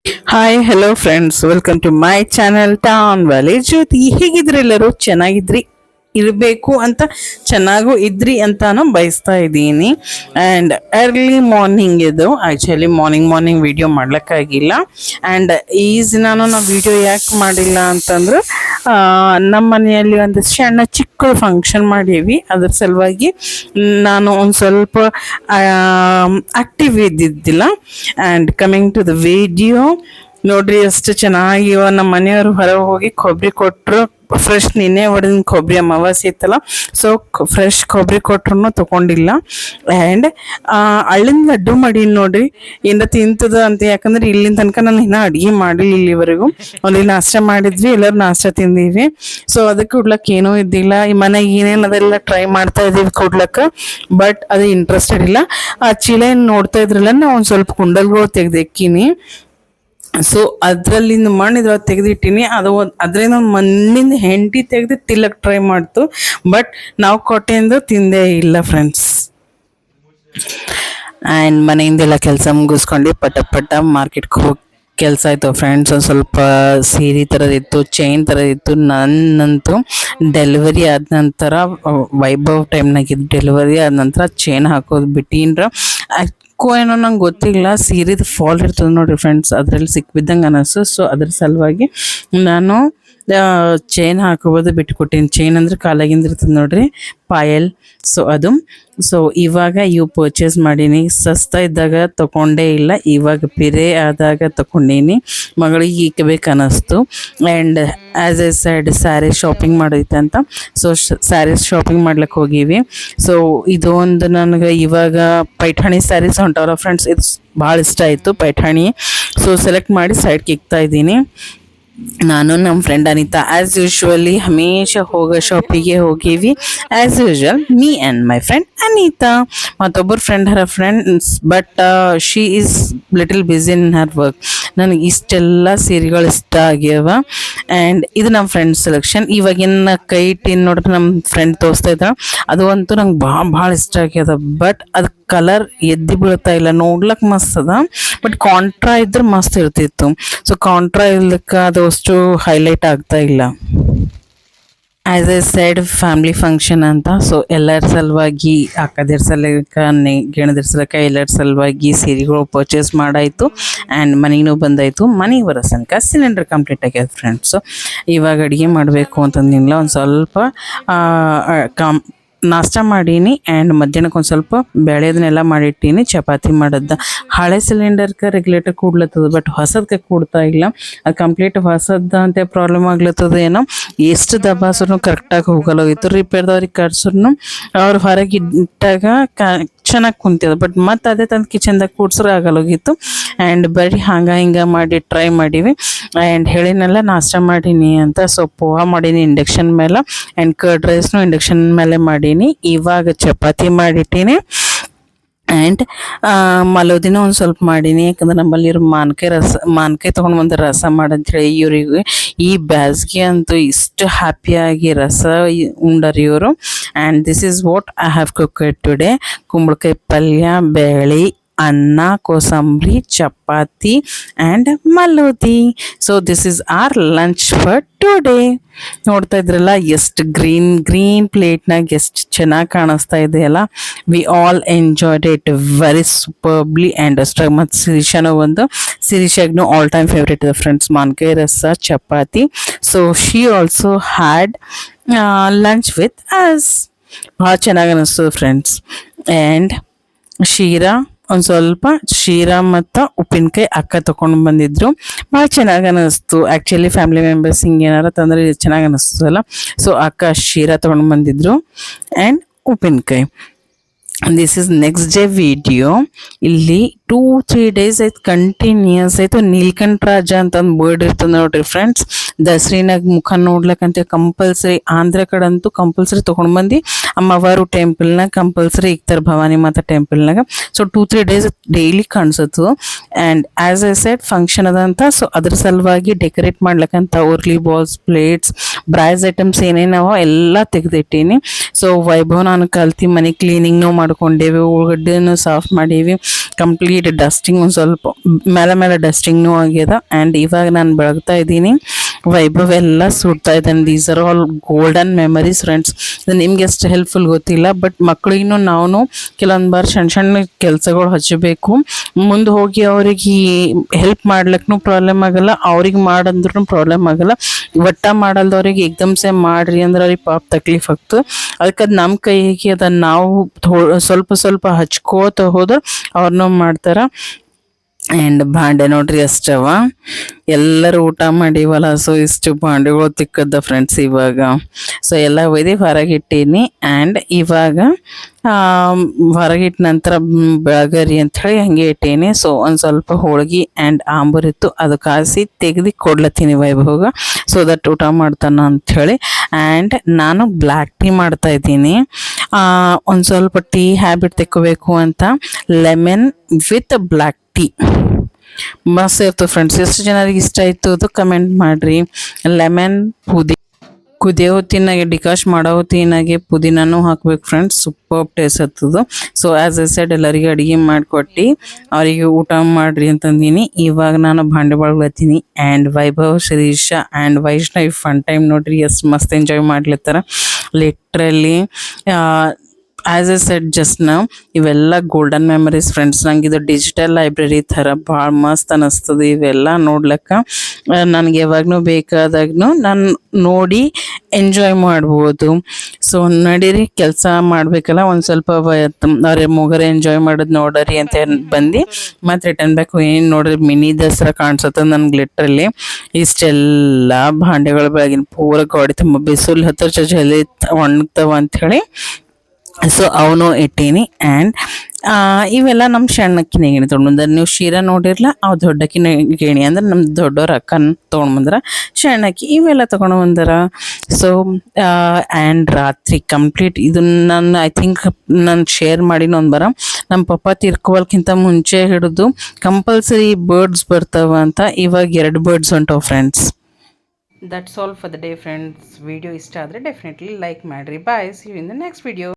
Hi hello friends, welcome to my channel town valley Jyoti. ಹೇಗಿದ್ರಿ? ಎಲ್ಲರೂ ಚೆನ್ನಾಗಿದ್ರಿ ಇರಬೇಕು ಅಂತ, ಚೆನ್ನಾಗೂ ಇದ್ರಿ ಅಂತಾನು ಬಯಸ್ತಾ ಇದ್ದೀನಿ. ಆ್ಯಂಡ್ ಅರ್ಲಿ ಮಾರ್ನಿಂಗ್ ಇದು ಆ್ಯಕ್ಚುಲಿ ಮಾರ್ನಿಂಗ್ ವಿಡಿಯೋ ಮಾಡ್ಲಿಕ್ಕಾಗಿಲ್ಲ. ಆ್ಯಂಡ್ ಈಸ್ ನಾನು ವಿಡಿಯೋ ಯಾಕೆ ಮಾಡಿಲ್ಲ ಅಂತಂದ್ರೆ ನಮ್ಮ ಮನೆಯಲ್ಲಿ ಒಂದು ಸಣ್ಣ ಚಿಕ್ಕ ಫಂಕ್ಷನ್ ಮಾಡೀವಿ. ಅದ್ರ ಸಲುವಾಗಿ ನಾನು ಒಂದು ಸ್ವಲ್ಪ ಆಕ್ಟಿವ್ ಇದ್ದಿದ್ದಿಲ್ಲ. And coming to the video, ನೋಡ್ರಿ ಎಷ್ಟು ಚೆನ್ನಾಗಿ ನಮ್ಮ ಮನೆಯವರು ಹೊರಗೆ ಹೋಗಿ ಕೊಬ್ಬರಿ ಕೊಟ್ಟರು. ಫ್ರೆಶ್ ನಿನ್ನೆ ಹೊಡೆದ ಕೊಬ್ಬರಿ ಅಮಾವಾಸ್ಯೆ ಇತ್ತಲ್ಲ, ಸೊ ಫ್ರೆಶ್ ಕೊಬ್ಬರಿ ಕೊಟ್ರು ತಗೊಂಡಿಲ್ಲ. ಆ್ಯಂಡ್ ಹಳ್ಳಿನ ಲಡ್ಡು ಮಾಡಿ ನೋಡ್ರಿ, ಏನಾರ ತಿಂತದ ಅಂತ. ಯಾಕಂದ್ರೆ ಇಲ್ಲಿನ ತನಕ ನಾನು ಇನ್ನೂ ಅಡುಗೆ ಮಾಡಿಲ್ಲ ಇಲ್ಲಿವರೆಗೂ. ಅಲ್ಲಿ ನಾಷ್ಟ ಮಾಡಿದ್ವಿ, ಎಲ್ಲರೂ ನಾಷ್ಟ ತಿಂದೀವಿ. ಸೊ ಅದಕ್ಕೆ ಕೊಡ್ಲಕ್ಕೆ ಏನೂ ಇದ್ದಿಲ್ಲ. ಈ ಮನೆಗೆ ಏನೇನು ಅದೆಲ್ಲ ಟ್ರೈ ಮಾಡ್ತಾ ಇದ್ದೀವಿ ಕೊಡ್ಲಕ್ಕೆ, ಬಟ್ ಅದು ಇಂಟ್ರೆಸ್ಟೆಡ್ ಇಲ್ಲ. ಆ ಚೀಲ ಏನು ನೋಡ್ತಾ ಇದ್ರಲ್ಲ, ನಾವು ಒಂದು ಸ್ವಲ್ಪ ಕುಂಡಲ್ಗಳು ತೆಗ್ದಿಕ್ಕೀನಿ. ಸೊ ಅದರಲ್ಲಿಂದ ಮಣ್ಣು ಇದ್ರೊಳಗೆ ತೆಗೆದಿಟ್ಟಿನಿ. ಅದು ಅದರಿಂದ ಮಣ್ಣಿಂದ ಹೆಂಡಿ ತೆಗೆದು ತಿಲ್ಲಕ್ಕೆ ಟ್ರೈ ಮಾಡ್ತು, ಬಟ್ ನಾವು ಕೊಟ್ಟೆಂದು ತಿಂದೇ ಇಲ್ಲ ಫ್ರೆಂಡ್ಸ್. ಆ್ಯಂಡ್ ಮನೆಯಿಂದೆಲ್ಲ ಕೆಲಸ ಮುಗಿಸ್ಕೊಂಡು ಪಟ ಮಾರ್ಕೆಟ್ಗೆ ಹೋಗಿ ಕೆಲಸ ಆಯಿತು ಫ್ರೆಂಡ್ಸ್. ಒಂದು ಸ್ವಲ್ಪ ಸೀರೆ ಥರದಿತ್ತು, ಚೈನ್ ಥರದಿತ್ತು. ನನ್ನಂತೂ ಡೆಲಿವರಿ ಆದ ನಂತರ, ವೈಭವ್ ಟೈಮ್ನಾಗಿದ್ದು ಡೆಲಿವರಿ ಆದ ನಂತರ ಚೈನ್ ಹಾಕೋದು ಬಿಟ್ಟಿನ್ರ. ಏನೋ ನಂಗೆ ಗೊತ್ತಿಲ್ಲ, ಸೀರೆದು ಫಾಲ್ ಇರ್ತದೆ ನೋಡಿರಿ ಫ್ರೆಂಡ್ಸ್, ಅದರಲ್ಲಿ ಸಿಕ್ಬಿದ್ದಂಗೆ ಅನ್ನಿಸ್ತು. ಸೊ ಅದ್ರ ಸಲುವಾಗಿ ನಾನು ಚೈನ್ ಹಾಕೋಬೋದು ಬಿಟ್ಟುಕೊಟ್ಟೀನಿ. ಚೈನ್ ಅಂದರೆ ಕಾಲಾಗಿಂದ ಇರ್ತದೆ ನೋಡ್ರಿ, ಪಾಯಲ್. ಸೊ ಅದು ಇವಾಗ ಇವು ಪರ್ಚೇಸ್ ಮಾಡೀನಿ. ಸಸ್ತಾ ಇದ್ದಾಗ ತೊಗೊಂಡೇ ಇಲ್ಲ, ಇವಾಗ ಪಿರೇ ಆದಾಗ ತೊಗೊಂಡೀನಿ. ಮಗಳಿಗೆ ಈಗ ಬೇಕು ಅನ್ನಿಸ್ತು. And as a side sari shopping ಮಾಡೈತೆ ಅಂತ, ಸೊ ಸ್ಯಾರೀಸ್ ಶಾಪಿಂಗ್ ಮಾಡ್ಲಿಕ್ಕೆ ಹೋಗೀವಿ. ಸೊ ಇದೊಂದು ನನಗೆ ಇವಾಗ ಪೈಠಾಣಿ ಸ್ಯಾರೀಸ್ ಹೊಂಟವಲ್ಲ ಫ್ರೆಂಡ್ಸ್, ಇದು ಭಾಳ ಇಷ್ಟ ಆಯಿತು ಪೈಠಾಣಿ. ಸೊ ಸೆಲೆಕ್ಟ್ ಮಾಡಿ ಸೈಡ್ಗೆ ಇಕ್ತಾ ಇದ್ದೀನಿ. ನಾನು ನಮ್ಮ ಫ್ರೆಂಡ್ ಅನಿತಾ ಆ್ಯಸ್ ಯೂಶ್ವಲಿ ಹಮೇಶ ಹೋಗೋ ಶಾಪಿಗೆ ಹೋಗೀವಿ. As usual me and my friend Anita. ಮತ್ತೊಬ್ಬರು friends, but she is little busy in her work. ನನಗೆ ಇಷ್ಟೆಲ್ಲ ಸೀರೆಗಳು ಇಷ್ಟ ಆಗ್ಯಾವ. ಆ್ಯಂಡ್ ಇದು ನಮ್ಮ ಫ್ರೆಂಡ್ ಸೆಲೆಕ್ಷನ್. ಇವಾಗಿನ ಕೈ ಇಟ್ಟಿನ ನೋಡ್ರಿ, ನಮ್ಮ ಫ್ರೆಂಡ್ ತೋರಿಸ್ತಾ ಇದ್ದ, ಅದು ಅಂತೂ ನಂಗೆ ಭಾಳ ಇಷ್ಟ ಆಗ್ಯದ. ಬಟ್ ಅದು ಕಲರ್ ಎದ್ದು ಬೀಳ್ತಾ ಇಲ್ಲ, ನೋಡ್ಲಕ್ಕೆ ಮಸ್ತ್ ಅದ, ಬಟ್ ಕಾಂಟ್ರಾ ಇದ್ರೆ ಮಸ್ತ್ ಇರ್ತಿತ್ತು. ಸೊ ಕಾಂಟ್ರಾ ಇರ್ಲಿಕ್ಕೆ ಅದು ಅಷ್ಟು ಹೈಲೈಟ್ ಆಗ್ತಾ ಇಲ್ಲ. As a side family function ಅಂತ, ಸೊ ಎಲ್ಲರ ಸಲುವಾಗಿ ಅಕ್ಕದಿರ ಸಲಕ, ಗೆಣದಿರ ಸಲಕ ಎಲ್ಲರ ಸಲುವಾಗಿ ಸೀರೆಗಳು ಪರ್ಚೇಸ್ ಮಾಡಾಯಿತು. ಆ್ಯಂಡ್ ಮನೆಗೂ ಬಂದಾಯಿತು. ಮನೆಗೆ ಬರೋ ತನಕ ಸಿಲಿಂಡರ್ ಕಂಪ್ಲೀಟ್ ಆಗ್ಯದ ಫ್ರೆಂಡ್ಸು. ಇವಾಗ ಅಡುಗೆ ಮಾಡಬೇಕು ಅಂತಂದಿಲ್ಲ, ಒಂದು ಸ್ವಲ್ಪ ನಾಷ್ಟ ಮಾಡೀನಿ. ಆ್ಯಂಡ್ ಮಧ್ಯಾಹ್ನಕ್ಕೆ ಒಂದು ಸ್ವಲ್ಪ ಬೆಳೆದನ್ನೆಲ್ಲ ಮಾಡಿಟ್ಟೀನಿ, ಚಪಾತಿ ಮಾಡೋದು. ಹಳೆ ಸಿಲಿಂಡರ್ಗೆ ರೆಗ್ಯುಲೇಟರ್ ಕೂಡ್ಲತ್ತದ, ಬಟ್ ಹೊಸದಕ್ಕೆ ಕೂಡ್ತಾ ಇಲ್ಲ. ಅದು ಕಂಪ್ಲೀಟ್ ಹೊಸದ ಅಂತ ಪ್ರಾಬ್ಲಮ್ ಆಗ್ಲತ್ತದ ಏನೋ. ಎಷ್ಟು ದಬಾಸ್ರು ಕರೆಕ್ಟಾಗಿ ಹೋಗಲ್ಲೋಗಿತ್ತು. ರಿಪೇರ್ದವ್ರಿಗೆ ಕರ್ಸ್ರು ಅವ್ರು ಹೊರಗೆ ಇಟ್ಟಾಗ ಚೆನ್ನಾಗಿ ಕುಂತಿದ, ಬಟ್ ಮತ್ತು ಅದೇ ತಂದು ಕಿಚನ್ದಾಗ ಕೂಡ್ಸ್ರೆ ಆಗಲ್ಲೋಗಿತ್ತು. ಆ್ಯಂಡ್ ಬರೀ ಹಿಂಗೆ ಮಾಡಿ ಟ್ರೈ ಮಾಡೀವಿ. ಆ್ಯಂಡ್ ಹೇಳಿನೆಲ್ಲ ನಾಷ್ಟ ಮಾಡೀನಿ ಅಂತ. ಸೊ ಪೋಹ ಮಾಡೀನಿ ಇಂಡಕ್ಷನ್ ಮೇಲೆ, ಆ್ಯಂಡ್ ಕರ್ಡ್ ರೈಸ್ನು ಇಂಡಕ್ಷನ್ ಮೇಲೆ ಮಾಡೀನಿ. ಇವಾಗ ಚಪಾತಿ ಮಾಡಿಟ್ಟೀನಿ. ಆ್ಯಂಡ್ ಮಲೋದಿನ ಒಂದು ಸ್ವಲ್ಪ ಮಾಡೀನಿ, ಯಾಕಂದ್ರೆ ನಮ್ಮಲ್ಲಿ ಇರೋ ಮಾನ್ಕಾಯಿ ತೊಗೊಂಡು ಬಂದು ರಸ ಮಾಡಂತೇಳಿ ಇವ್ರಿಗೆ ಈ ಬ್ಯಾಸ್ಗೆ ಅಂತೂ ಇಷ್ಟು ಹ್ಯಾಪಿಯಾಗಿ ರಸ ಉಂಡರಿ ಇವರು. And this is what I have cooked today. ಕುಂಬಳಕಾಯಿ ಪಲ್ಯ, ಬೇಳೆ, ಅನ್ನ, ಕೋಸಂಬರಿ, ಚಪಾತಿ ಆ್ಯಂಡ್ ಮಲೋದಿ. So this is our lunch for today. ನೋಡ್ತಾ ಇದ್ರಲ್ಲ ಎಷ್ಟು ಗ್ರೀನ್ ಪ್ಲೇಟ್ನಾಗ ಎಷ್ಟು ಚೆನ್ನಾಗಿ ಕಾಣಿಸ್ತಾ ಇದೆಯಲ್ಲ. We all enjoyed it very superbly. And ಅಷ್ಟಾಗಿ ಮತ್ತು ಸಿರಿಷಾಗ್ನು ಆಲ್ ಟೈಮ್ ಫೇವ್ರೇಟ್ ಇದೆ ಫ್ರೆಂಡ್ಸ್, ಮಾನ್ಕಾಯಿ ರಸ, chapati. So she also had lunch with us. ಭಾಳ ಚೆನ್ನಾಗಿ ಅನ್ನಿಸ್ತದೆ ಫ್ರೆಂಡ್ಸ್. ಆ್ಯಂಡ್ ಒಂದು ಸ್ವಲ್ಪ ಶೀರಾ ಮತ್ತು ಉಪ್ಪಿನಕಾಯಿ ಅಕ್ಕ ತೊಗೊಂಡು ಬಂದಿದ್ರು, ಭಾಳ ಚೆನ್ನಾಗಿ ಅನ್ನಿಸ್ತು. ಆ್ಯಕ್ಚುಲಿ ಫ್ಯಾಮಿಲಿ ಮೆಂಬರ್ಸ್ ಹಿಂಗೆ ಏನಾರ ತಂದರೆ ಚೆನ್ನಾಗಿ ಅನ್ನಿಸ್ತದಲ್ಲ. ಸೊ ಅಕ್ಕ ಶೀರಾ ತೊಗೊಂಡು ಬಂದಿದ್ರು ಆ್ಯಂಡ್ ಉಪ್ಪಿನಕಾಯಿ. This is next day video. ಇಲ್ಲಿ 2-3 days ಆಯ್ತು ಕಂಟಿನ್ಯೂಸ್ ಆಯಿತು. ನೀಲ್ಕಂಠ ರಾಜ ಅಂತ ಒಂದು ಬರ್ಡ್ ಇರ್ತದೆ ನೋಡ್ರಿ ಫ್ರೆಂಡ್ಸ್, ದಸರಿನಾಗ ಮುಖ ನೋಡ್ಲಿಕ್ಕಂತ ಕಂಪಲ್ಸರಿ. ಆಂಧ್ರ ಕಡೆ ಅಂತೂ ಕಂಪಲ್ಸರಿ ತೊಗೊಂಡು ಬಂದು ಅಮ್ಮವಾರು ಟೆಂಪಲ್ನಾಗ ಕಂಪಲ್ಸರಿ ಇಕ್ತಾರೆ, ಭವಾನಿ ಮಾತಾ ಟೆಂಪಲ್ನಾಗ. ಸೊ 2-3 days ಡೈಲಿ ಕಾಣಿಸುತ್ತು. And as a side function ಅದಂತ, ಸೊ ಅದ್ರ ಸಲುವಾಗಿ ಡೆಕೋರೇಟ್ ಮಾಡ್ಲಿಕ್ಕಂತ ಓರ್ಲಿ ಬಾಲ್ಸ್, ಪ್ಲೇಟ್ಸ್, ಬ್ರೈಸ್ ಐಟಮ್ಸ್ ಏನೇನವ ಎಲ್ಲ ತೆಗೆದಿಟ್ಟೀನಿ. ಸೊ ವೈಭವ್ ನಾನು ಕಲ್ತು ಮನೆ ಕ್ಲೀನಿಂಗ್ನೂ ಮಾಡ್ಕೊಂಡೇವಿ, ಉಳ್ಳಾಗಡ್ಡಿನೂ ಸಾಫ್ ಮಾಡೀವಿ, ಕಂಪ್ಲೀಟ್ ಡಸ್ಟಿಂಗ್ ಒಂದು ಸ್ವಲ್ಪ ಮೇಲೆ ಡಸ್ಟಿಂಗ್ನೂ ಆಗ್ಯದ. ಆ್ಯಂಡ್ ಇವಾಗ ನಾನು ಬೆಳಗ್ತಾ ಇದ್ದೀನಿ, ವೈಭವ್ ಎಲ್ಲ ಸುಡ್ತಾ ಇದ್ದಾನೆ. These are all golden memories friends. ಇದು ನಿಮ್ಗೆ ಎಷ್ಟು ಹೆಲ್ಪ್ಫುಲ್ ಗೊತ್ತಿಲ್ಲ, ಬಟ್ ಮಕ್ಕಳಿಗೂ ನಾವು ಕೆಲವೊಂದು ಬಾರಿ ಸಣ್ಣ ಕೆಲಸಗಳು ಹಚ್ಚಬೇಕು. ಮುಂದೆ ಹೋಗಿ ಅವ್ರಿಗೆ ಹೆಲ್ಪ್ ಮಾಡ್ಲಿಕ್ಕೂ ಪ್ರಾಬ್ಲಮ್ ಆಗಲ್ಲ, ಅವ್ರಿಗೆ ಮಾಡಂದ್ರೂ ಪ್ರಾಬ್ಲಮ್ ಆಗಲ್ಲ. ಒಟ್ಟ ಮಾಡಲ್ದವ್ರಿಗೆ ಏಕ್ದಮ್ಸೆ ಮಾಡ್ರಿ ಅಂದ್ರೆ ಅವ್ರಿಗೆ ಪಾಪ ತಕ್ಲೀಫ್ ಆಗ್ತದೆ. ಅದಕ್ಕೆ ಅದು ನಮ್ಮ ಕೈಗೆ ಅದನ್ನು ನಾವು ಸ್ವಲ್ಪ ಹಚ್ಕೋತ ಹೋದ್ರೆ ಅವ್ರನ್ನೂ ಮಾಡ್ತಾರೆ. ಆ್ಯಂಡ್ ಭಾಂಡೆ ನೋಡ್ರಿ ಅಷ್ಟವ, ಎಲ್ಲರೂ ಊಟ ಮಾಡಿವಲ್ಲ, ಸೊ ಇಷ್ಟು ಭಾಂಡೆಗಳು ತಿಕ್ಕದ ಫ್ರೆಂಡ್ಸ್ ಇವಾಗ. ಸೊ ಎಲ್ಲ ಒಯ್ದು ಹೊರಗಿಟ್ಟೀನಿ. ಆ್ಯಂಡ್ ಇವಾಗ ಹೊರಗಿಟ್ಟ ನಂತರ ಬೆಳಗರಿ ಅಂಥೇಳಿ ಹಾಗೆ ಇಟ್ಟೀನಿ. ಸೊ ಒಂದು ಸ್ವಲ್ಪ ಹೋಳ್ಗೆ ಆ್ಯಂಡ್ ಆಂಬೂರಿತ್ತು, ಅದು ಕಾಸಿ ತೆಗೆದು ಕೊಡ್ಲತ್ತೀನಿ ವೈಭವ್ಗೆ, ಸೊ ದಟ್ ಊಟ ಮಾಡ್ತಾನ ಅಂಥೇಳಿ. ಆ್ಯಂಡ್ ನಾನು ಬ್ಲ್ಯಾಕ್ ಟೀ ಮಾಡ್ತಾಯಿದ್ದೀನಿ. ಒಂದು ಸ್ವಲ್ಪ ಟೀ ಹ್ಯಾಬಿಟ್ ತೆಕ್ಕೋಬೇಕು ಅಂತ ಲೆಮನ್ ವಿತ್ ಬ್ಲ್ಯಾಕ್ ಟೀ ಮಸ್ತ್ ಇರ್ತದೆ ಫ್ರೆಂಡ್ಸ್. ಎಷ್ಟು ಜನರಿಗೆ ಇಷ್ಟ ಆಯಿತು ಅದು ಕಮೆಂಟ್ ಮಾಡಿರಿ. ಲೆಮನ್ ಕುದಿಯೋ ಹೊತ್ತಿನಾಗೆ ಡಿಕಾಶ್ ಮಾಡೋ ಹೊತ್ತಿನಾಗೆ ಪುದೀನೂ ಹಾಕ್ಬೇಕು ಫ್ರೆಂಡ್ಸ್, ಸೂಪರ್ ಟೇಸ್ಟ್ ಆಗ್ತದೆ. ಸೊ ಆ್ಯಸ್ ಎ ಸೈಡ್ ಎಲ್ಲರಿಗೆ ಅಡುಗೆ ಮಾಡಿಕೊಟ್ಟು ಅವರಿಗೆ ಊಟ ಮಾಡಿರಿ ಅಂತಂದೀನಿ. ಇವಾಗ ನಾನು ಭಾಂಡೆ ಬಳಗ್ಲತ್ತೀನಿ. And Vaibhav, Shirisha and Vaishnavi fun time ನೋಡ್ರಿ ಎಷ್ಟು ಮಸ್ತ್ ಎಂಜಾಯ್ ಮಾಡ್ಲತ್ತಾರ literally. As a set just ನಾವು ಇವೆಲ್ಲ ಗೋಲ್ಡನ್ ಮೆಮರೀಸ್ ಫ್ರೆಂಡ್ಸ್. ನಂಗೆ ಇದು ಡಿಜಿಟಲ್ ಲೈಬ್ರರಿ ಥರ ಭಾಳ ಮಸ್ತ್ ಅನ್ನಿಸ್ತದೆ ಇವೆಲ್ಲ ನೋಡ್ಲಿಕ್ಕೆ. ನನಗೆ ಯಾವಾಗೂ ಬೇಕಾದಾಗೂ ನಾನು ನೋಡಿ ಎಂಜಾಯ್ ಮಾಡ್ಬೋದು. ಸೊ ನಡೀರಿ ಕೆಲಸ ಮಾಡಬೇಕಲ್ಲ, ಒಂದು ಸ್ವಲ್ಪ ಅವ್ರ ಮುಗರೆ ಎಂಜಾಯ್ ಮಾಡೋದು ನೋಡರಿ ಅಂತ ಬಂದು ಮತ್ತು ರಿಟರ್ನ್ ಬ್ಯಾಕ್ ಏನು ನೋಡ್ರಿ ಮಿನಿ ದಸರಾ ಕಾಣಿಸುತ್ತೆ ನನಗೆ ಲಿಟ್ರಲಿ. ಇಷ್ಟೆಲ್ಲ ಭಾಂಡೆಗಳು ಬೆಳಗಿನ ಪೂರ ಗಾಡಿ ತುಂಬ ಬಿಸಿಲು ಹತ್ತಿರ ಜಲ್ದಿ ಒಣಗ್ತಾವ ಅಂಥೇಳಿ ಸೊ ಅವನು ಇಟ್ಟೀನಿ. ಆ್ಯಂಡ್ ಇವೆಲ್ಲ ನಮ್ಮ ಸಣ್ಣಕ್ಕಿನ ಗಿಣಿ ತೊಗೊಂಡ್ಬಂದ್ರೆ, ನೀವು ಶೀರಾ ನೋಡಿರಲ್ಲ, ಅವು ದೊಡ್ಡಕ್ಕಿನ ಗಿಣಿ ಅಂದ್ರೆ ನಮ್ಮ ದೊಡ್ಡವ್ರ ಅಕ್ಕನ ತೊಗೊಂಡ್ಬಂದ್ರೆ ಸಣ್ಣಕ್ಕಿ ಇವೆಲ್ಲ ತೊಗೊಂಡು ಬಂದಾರ. ಸೊ ಆ್ಯಂಡ್ ರಾತ್ರಿ ಕಂಪ್ಲೀಟ್ ಇದನ್ನ ನಾನು ಐ ಥಿಂಕ್ ನಾನು ಶೇರ್ ಮಾಡಿನ ಒಂದು ಬರ ನಮ್ಮ ಪಪ್ಪ ತೀರ್ಕೋವಲ್ಕಿಂತ ಮುಂಚೆ ಹಿಡಿದು ಕಂಪಲ್ಸರಿ ಬರ್ಡ್ಸ್ ಬರ್ತಾವ ಅಂತ, ಇವಾಗ 2 ಬರ್ಡ್ಸ್ ಹೊಂಟವು friends. That's all for the day friends. Video ಇಷ್ಟ ಆದರೆ ಡೆಫಿನೆಟ್ಲಿ ಲೈಕ್ ಮಾಡಿರಿ. Bye, see you in the next video.